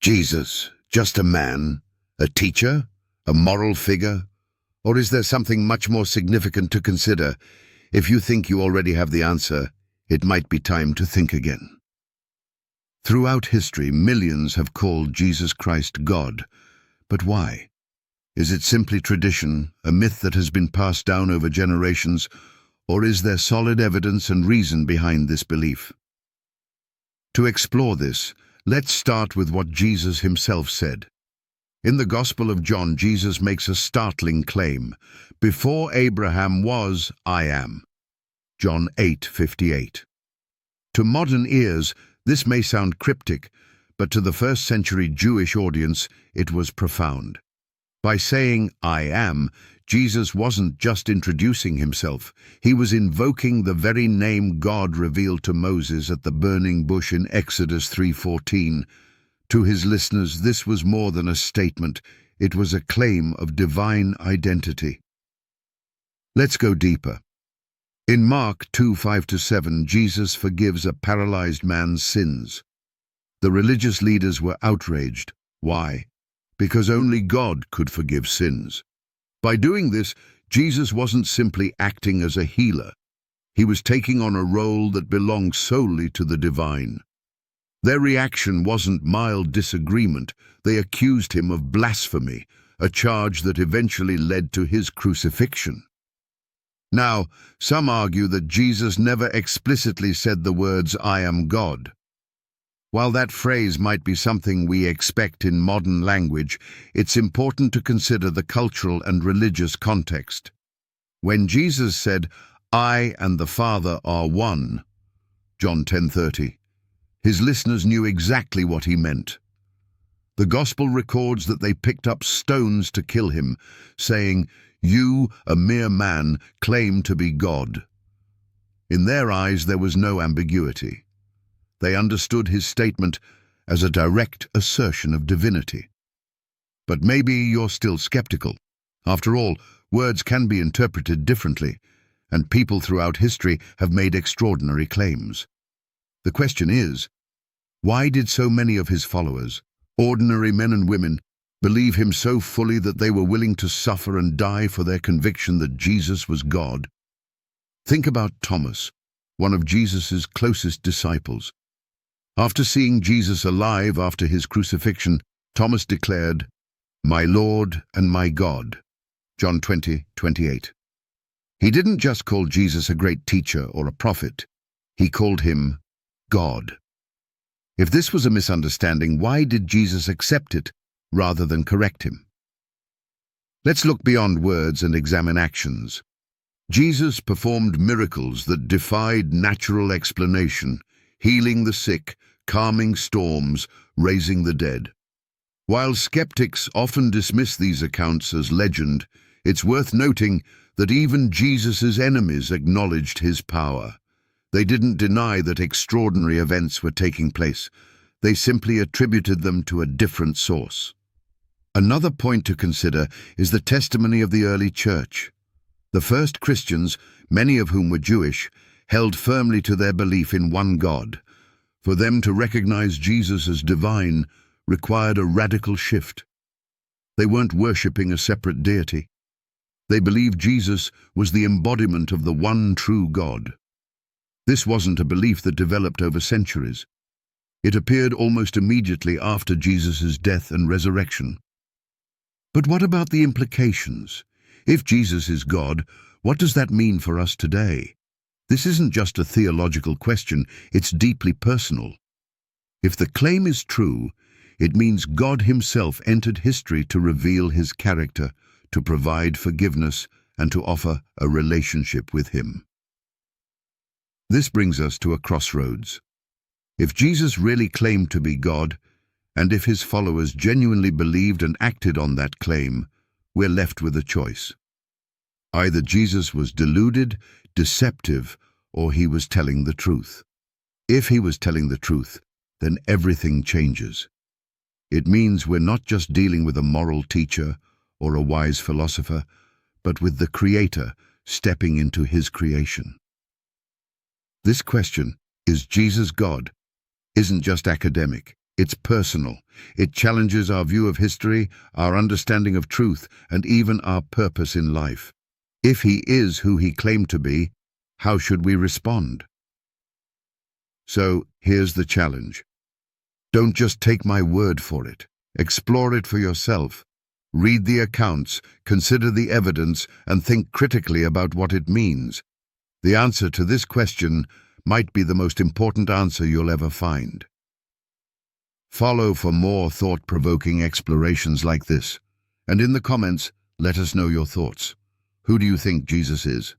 Jesus, just a man, a teacher, a moral figure? Or is there something much more significant to consider? If you think you already have the answer, it might be time to think again. Throughout history, millions have called Jesus Christ God. But why? Is it simply tradition, a myth that has been passed down over generations, or is there solid evidence and reason behind this belief? To explore this, let's start with what Jesus himself said. In the Gospel of John, Jesus makes a startling claim. Before Abraham was, I am. John 8:58. To modern ears, this may sound cryptic, but to the first-century Jewish audience, it was profound. By saying, I am, Jesus wasn't just introducing himself. He was invoking the very name God revealed to Moses at the burning bush in Exodus 3:14. To his listeners, this was more than a statement. It was a claim of divine identity. Let's go deeper. In Mark 2:5-7, Jesus forgives a paralyzed man's sins. The religious leaders were outraged. Why? Because only God could forgive sins. By doing this, Jesus wasn't simply acting as a healer. He was taking on a role that belonged solely to the divine. Their reaction wasn't mild disagreement. They accused him of blasphemy, a charge that eventually led to his crucifixion. Now, some argue that Jesus never explicitly said the words, I am God. While that phrase might be something we expect in modern language, it's important to consider the cultural and religious context. When Jesus said, I and the Father are one, John 10:30, his listeners knew exactly what he meant. The Gospel records that they picked up stones to kill him, saying, You, a mere man, claim to be God. In their eyes, there was no ambiguity. They understood his statement as a direct assertion of divinity. But maybe you're still skeptical. After all, words can be interpreted differently, and people throughout history have made extraordinary claims. The question is, why did so many of his followers, ordinary men and women, believe him so fully that they were willing to suffer and die for their conviction that Jesus was God? Think about Thomas, one of Jesus' closest disciples. After seeing Jesus alive after his crucifixion, Thomas declared, My Lord and my God. John 20:28. He didn't just call Jesus a great teacher or a prophet. He called him God. If this was a misunderstanding, why did Jesus accept it rather than correct him? Let's look beyond words and examine actions. Jesus performed miracles that defied natural explanation, healing the sick, calming storms, raising the dead. While skeptics often dismiss these accounts as legend, it's worth noting that even Jesus' enemies acknowledged his power. They didn't deny that extraordinary events were taking place. They simply attributed them to a different source. Another point to consider is the testimony of the early church. The first Christians, many of whom were Jewish, held firmly to their belief in one God. For them to recognize Jesus as divine required a radical shift. They weren't worshipping a separate deity. They believed Jesus was the embodiment of the one true God. This wasn't a belief that developed over centuries. It appeared almost immediately after Jesus' death and resurrection. But what about the implications? If Jesus is God, what does that mean for us today? This isn't just a theological question, it's deeply personal. If the claim is true, it means God himself entered history to reveal his character, to provide forgiveness, and to offer a relationship with him. This brings us to a crossroads. If Jesus really claimed to be God, and if his followers genuinely believed and acted on that claim, we're left with a choice. Either Jesus was deluded, deceptive, or he was telling the truth. If he was telling the truth, then everything changes. It means we're not just dealing with a moral teacher or a wise philosopher, but with the Creator stepping into his creation. This question, is Jesus God, isn't just academic, It's personal. It challenges our view of history, our understanding of truth, and even our purpose in life. If he is who he claimed to be, how should we respond? So, here's the challenge. Don't just take my word for it. Explore it for yourself. Read the accounts, consider the evidence, and think critically about what it means. The answer to this question might be the most important answer you'll ever find. Follow for more thought-provoking explorations like this. And in the comments, let us know your thoughts. Who do you think Jesus is?